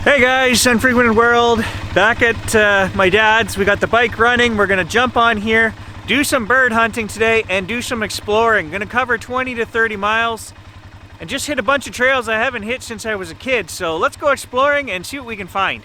Hey guys, Unfrequented World, back at my dad's. We got the bike running. We're gonna jump on here, do some bird hunting today, and do some exploring. Gonna cover 20 to 30 miles and just hit a bunch of trails I haven't hit since I was a kid. So let's go exploring and see what we can find.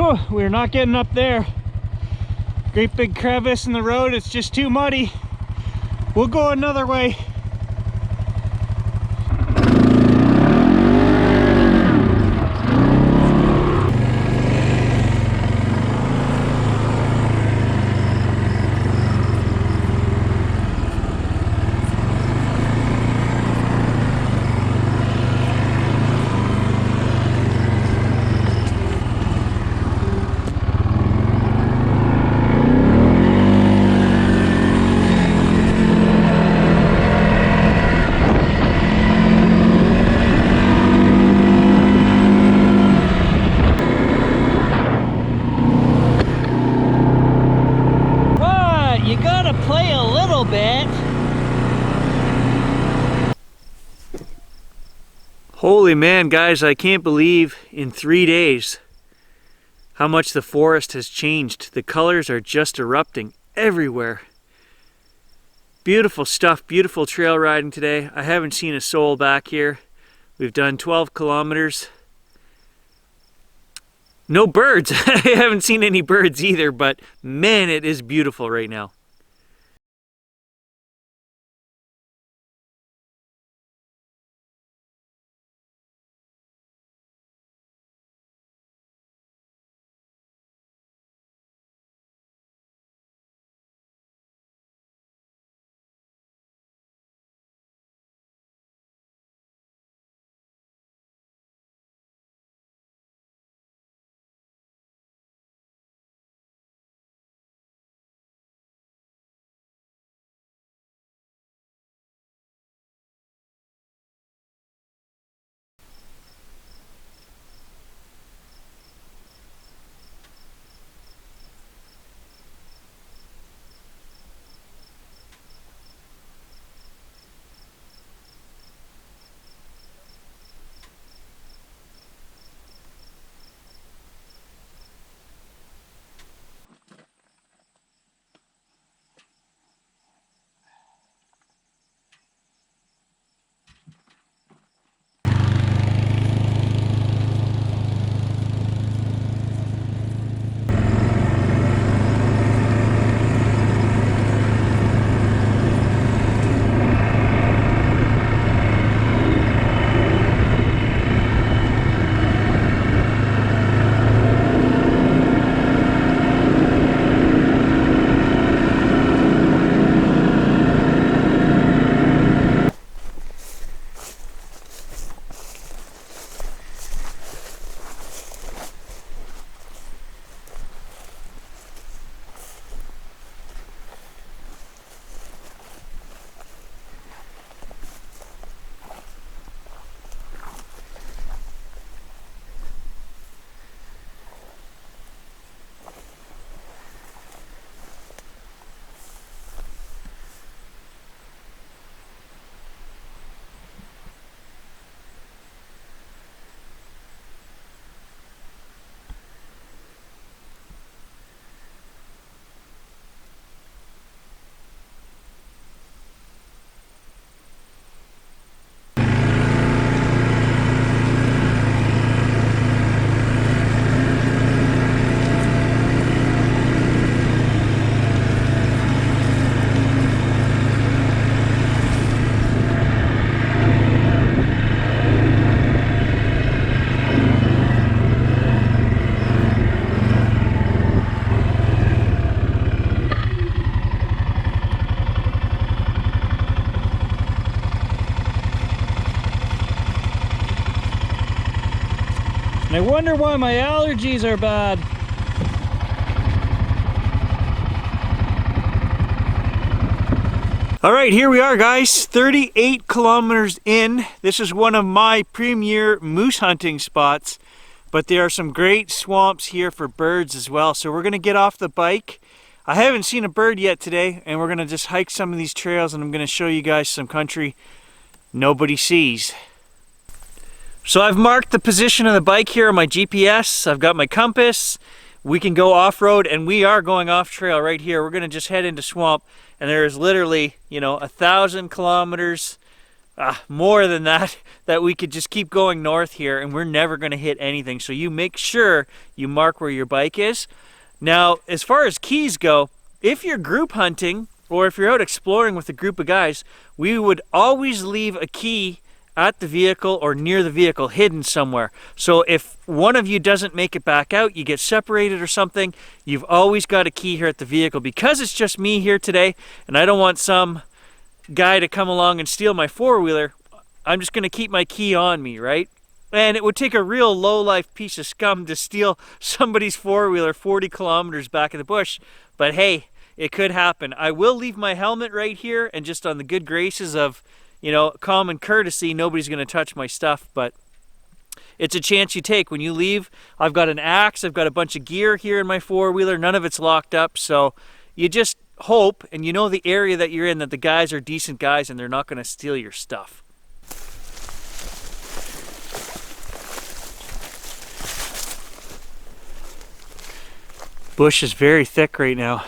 Oh, we're not getting up there. Great big crevice in the road. It's just too muddy. We'll go another way. Holy man, guys, I can't believe in 3 days how much the forest has changed. The colors are just erupting everywhere. Beautiful stuff, beautiful trail riding today. I haven't seen a soul back here. We've done 12 kilometers. No birds. I haven't seen any birds either, but man, it is beautiful right now. And I wonder why my allergies are bad. All right, here we are, guys, 38 kilometers in. This is one of my premier moose hunting spots, but there are some great swamps here for birds as well. So we're gonna get off the bike. I haven't seen a bird yet today, and we're gonna just hike some of these trails, and I'm gonna show you guys some country nobody sees. So I've marked the position of the bike here on my GPS. I've got my compass. We can go off-road, and we are going off-trail right here. We're gonna just head into swamp, and there is literally, 1,000 kilometers, more than that, that we could just keep going north here, and we're never gonna hit anything. So you make sure you mark where your bike is. Now, as far as keys go, if you're group hunting, or if you're out exploring with a group of guys, we would always leave a key at the vehicle or near the vehicle, hidden somewhere. So if one of you doesn't make it back out, you get separated or something, you've always got a key here at the vehicle. Because it's just me here today, and I don't want some guy to come along and steal my four-wheeler, I'm just gonna keep my key on me, right? And it would take a real low-life piece of scum to steal somebody's four-wheeler 40 kilometers back in the bush, but hey, it could happen. I will leave my helmet right here, and just on the good graces of common courtesy, nobody's going to touch my stuff, but it's a chance you take when you leave. I've got an axe, I've got a bunch of gear here in my four-wheeler, none of it's locked up, so you just hope, and you know the area that you're in, that the guys are decent guys and they're not going to steal your stuff. bush is very thick right now.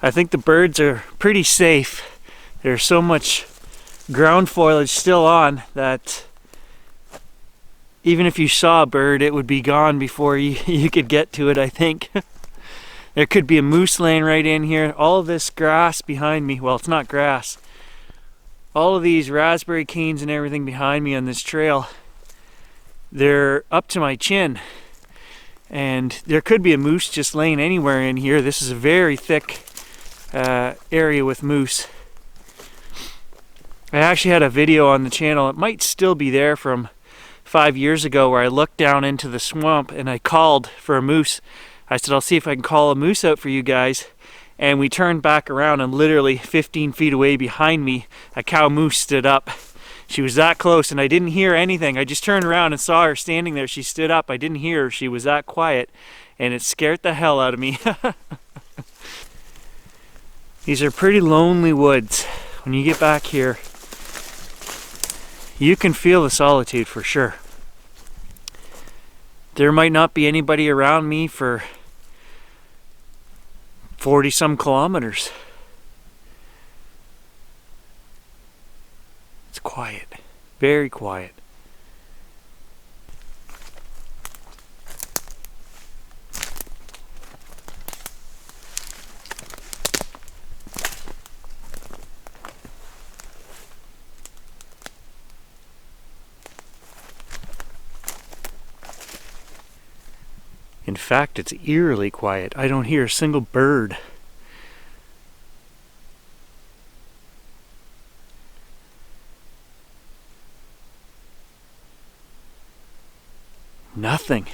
I think the birds are pretty safe. There's so much ground foliage still on that even if you saw a bird, it would be gone before you could get to it, I think. There could be a moose laying right in here. All of this grass behind me, well, it's not grass. All of these raspberry canes and everything behind me on this trail, they're up to my chin. And there could be a moose just laying anywhere in here. This is a very thick area with moose. I actually had a video on the channel, it might still be there, from 5 years ago, where I looked down into the swamp and I called for a moose. I said, I'll see if I can call a moose out for you guys. And we turned back around, and literally 15 feet away behind me, a cow moose stood up. She was that close, and I didn't hear anything. I just turned around and saw her standing there. She stood up. I didn't hear her. She was that quiet, and it scared the hell out of me. These are pretty lonely woods. When you get back here, you can feel the solitude for sure. There might not be anybody around me for 40 some kilometers. It's quiet, very quiet. In fact, it's eerily quiet. I don't hear a single bird. Nothing.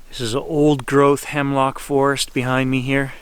This is an old growth hemlock forest behind me here.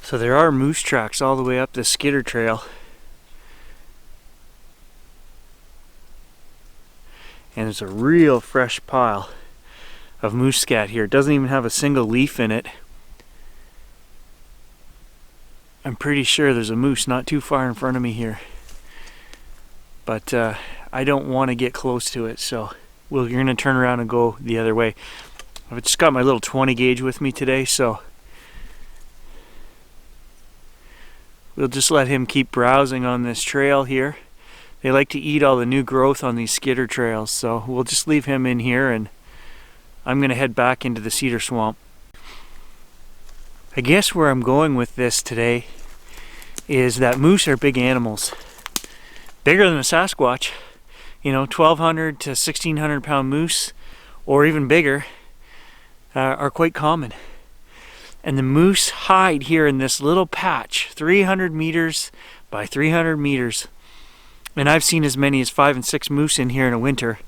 So there are moose tracks all the way up the Skidder Trail. And there's a real fresh pile of moose scat here. It doesn't even have a single leaf in it. I'm pretty sure there's a moose not too far in front of me here. But I don't want to get close to it, so we're going to turn around and go the other way. I've just got my little 20 gauge with me today, so we'll just let him keep browsing on this trail here. They like to eat all the new growth on these skidder trails, so we'll just leave him in here, and I'm going to head back into the cedar swamp. I guess where I'm going with this today is that moose are big animals. Bigger than a Sasquatch. You know, 1,200 to 1,600 pound moose or even bigger, are quite common. And the moose hide here in this little patch, 300 meters by 300 meters. And I've seen as many as 5 and 6 moose in here in a winter.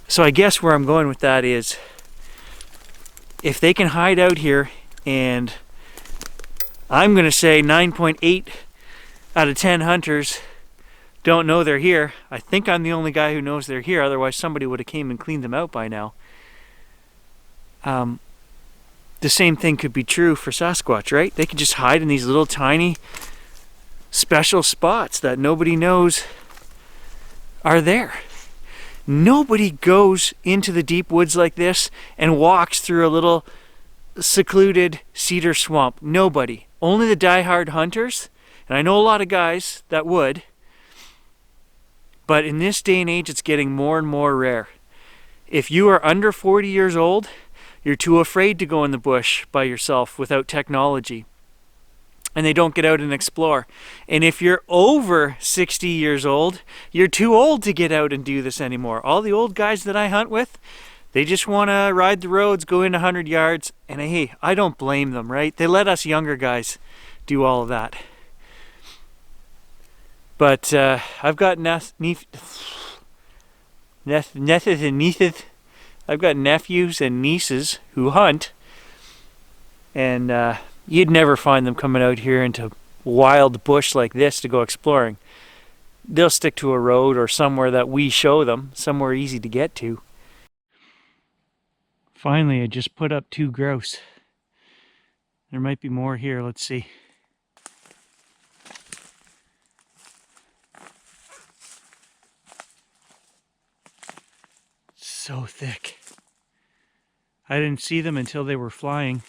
So I guess where I'm going with that is, if they can hide out here, and I'm going to say 9.8 out of 10 hunters don't know they're here. I think I'm the only guy who knows they're here, otherwise somebody would have came and cleaned them out by now. The same thing could be true for Sasquatch, right? They could just hide in these little tiny special spots that nobody knows are there. Nobody goes into the deep woods like this and walks through a little secluded cedar swamp. Nobody. Only the diehard hunters, and I know a lot of guys that would, but in this day and age it's getting more and more rare. If you are under 40 years old, you're too afraid to go in the bush by yourself without technology, and they don't get out and explore. And if you're over 60 years old, you're too old to get out and do this anymore. All the old guys that I hunt with, they just want to ride the roads, go in 100 yards, and hey, I don't blame them, right? They let us younger guys do all of that. But I've got I've got nephews and nieces who hunt, and you'd never find them coming out here into wild bush like this to go exploring. They'll stick to a road or somewhere that we show them, somewhere easy to get to. Finally, I just put up 2 grouse. There might be more here, let's see. So thick. I didn't see them until they were flying.